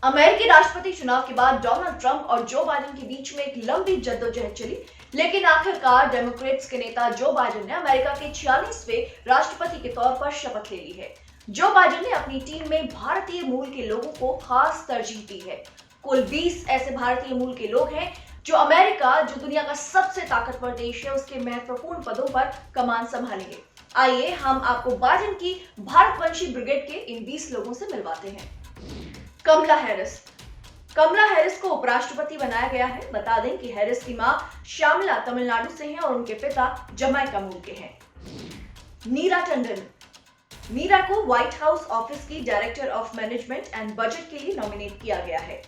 अमेरिकी राष्ट्रपति चुनाव के बाद डोनाल्ड ट्रंप और जो बाइडेन के बीच में एक लंबी जद्दोजहद चली, लेकिन आखिरकार डेमोक्रेट्स के नेता जो बाइडेन ने अमेरिका के 46वें राष्ट्रपति के तौर पर शपथ ले ली है। जो बाइडेन ने अपनी टीम में भारतीय मूल के लोगों को खास तरजीह दी है। कुल 20 ऐसे भारतीय मूल के लोग हैं जो अमेरिका, जो दुनिया का सबसे ताकतवर देश है, उसके महत्वपूर्ण पदों पर कमान संभालेंगे। आइए हम आपको बाइडेन की भारतवंशी ब्रिगेड के इन 20 लोगों से मिलवाते हैं। कमला हैरिस को उपराष्ट्रपति बनाया गया है। बता दें कि हैरिस की मां श्यामला तमिलनाडु से हैं और उनके पिता जमैका मूल के हैं। नीरा को व्हाइट हाउस ऑफिस की director of management and budget के लिए नॉमिनेट किया गया है।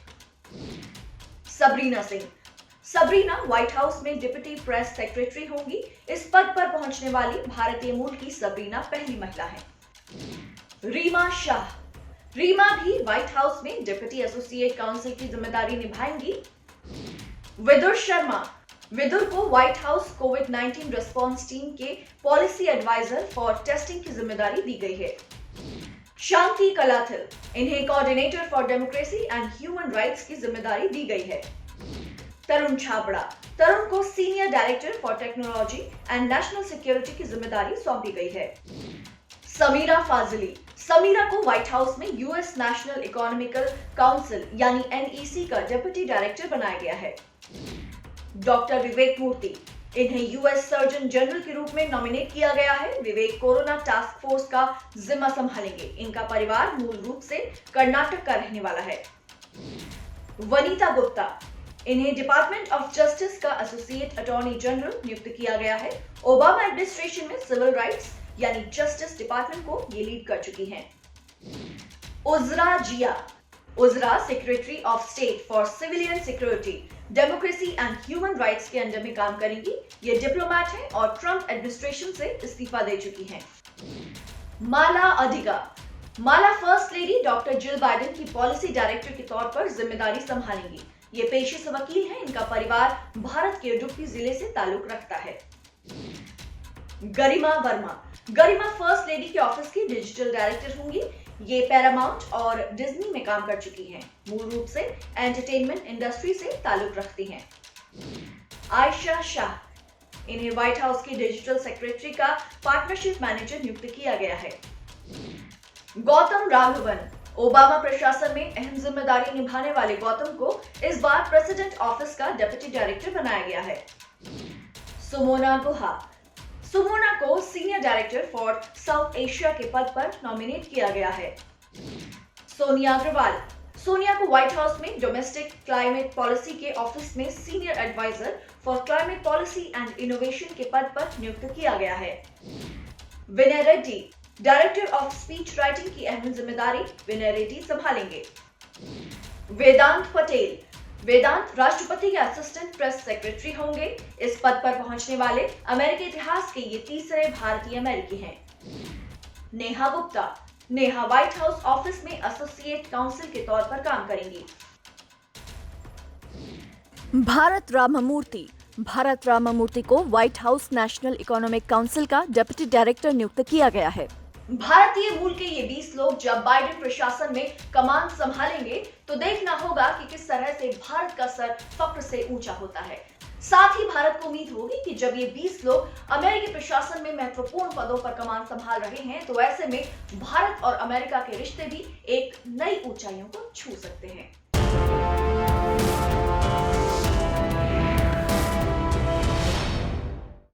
सबरीना व्हाइट हाउस में डिप्टी प्रेस सेक्रेटरी होंगी। इस पद पर पहुंचने वाली भारतीय मूल की सबरीना पहली महिला है। रीमा भी व्हाइट हाउस में डिप्टी एसोसिएट काउंसिल की जिम्मेदारी निभाएंगी। विदुर को व्हाइट हाउस कोविड-19 रिस्पांस टीम के पॉलिसी एडवाइजर फॉर टेस्टिंग की जिम्मेदारी दी गई है। शांति कलाथिल, इन्हें coordinator for democracy and human rights की जिम्मेदारी दी गई है। तरुण को senior director for technology and national security की जिम्मेदारी सौंपी गई है। समीरा को व्हाइट हाउस में यूएस नेशनल इकोनॉमिकल काउंसिल यानी एनईसी का डिप्टी डायरेक्टर बनाया गया है। डॉक्टर विवेक मूर्ति, इन्हें यूएस सर्जन जनरल के रूप में नॉमिनेट किया गया है। विवेक कोरोना टास्क फोर्स का जिम्मा संभालेंगे। इनका परिवार मूल रूप से कर्नाटक का रहने वाला है। वनीता गुप्ता, इन्हें डिपार्टमेंट ऑफ जस्टिस का एसोसिएट अटॉर्नी जनरल नियुक्त किया गया है। ओबामा एडमिनिस्ट्रेशन में सिविल राइट्स यानी जस्टिस डिपार्टमेंट को ये लीड कर चुकी हैं। उजरा secretary of state for civilian security, democracy and human rights के अंडर में काम करेंगी। ये डिप्लोमेट हैं और ट्रंप एडमिनिस्ट्रेशन से इस्तीफा दे चुकी हैं। Mala first lady doctor Jill Biden की पॉलिसी डायरेक्टर के तौर पर जिम्मेदारी संभालेंगी। ये पेशे से वकील हैं। इनका परिवार भारत के उडुपी जिले से ताल्लुक रखता है। गरिमा फर्स्ट लेडी के ऑफिस की डिजिटल डायरेक्टर होंगी। ये पैरामाउंट और डिज्नी में काम कर चुकी हैं। मूल रूप से एंटरटेनमेंट इंडस्ट्री से ताल्लुक रखती हैं। आयशा शाह, इन्हें व्हाइट हाउस की डिजिटल सेक्रेटरी का पार्टनरशिप मैनेजर नियुक्त किया गया है। गौतम राघवन, ओबामा प्रशासन में अहम जिम्मेदारी निभाने वाले गौतम को इस बार प्रेसिडेंट ऑफिस का डिप्टी डायरेक्टर बनाया गया है। सुमोना को senior director for South Asia के पद पर नॉमिनेट किया गया है। सोनिया को व्हाइट हाउस में डोमेस्टिक क्लाइमेट पॉलिसी के ऑफिस में senior adviser for climate policy and innovation के पद पर नियुक्त किया गया है। Vinay Reddy, director of speech writing की अहम जिम्मेदारी विनय रेड्डी संभालेंगे। वेदांत राष्ट्रपति के असिस्टेंट प्रेस सेक्रेटरी होंगे। इस पद पर पहुंचने वाले अमेरिकी इतिहास के ये तीसरे भारतीय अमेरिकी हैं। नेहा व्हाइट हाउस ऑफिस में एसोसिएट काउंसिल के तौर पर काम करेंगी। भारत राममूर्ति को White house national economic council का डिप्टी डायरेक्टर नियुक्त किया गया है। भारतीय मूल के ये 20 लोग जब बाइडेन प्रशासन में कमान संभालेंगे तो देखना होगा कि किस तरह से भारत का सर फक्र से ऊंचा होता है। साथ ही भारत को उम्मीद होगी कि जब ये 20 लोग अमेरिकी प्रशासन में महत्वपूर्ण पदों पर कमान संभाल रहे हैं तो ऐसे में भारत और अमेरिका के रिश्ते भी एक नई ऊंचाइयों को छू सकते हैं।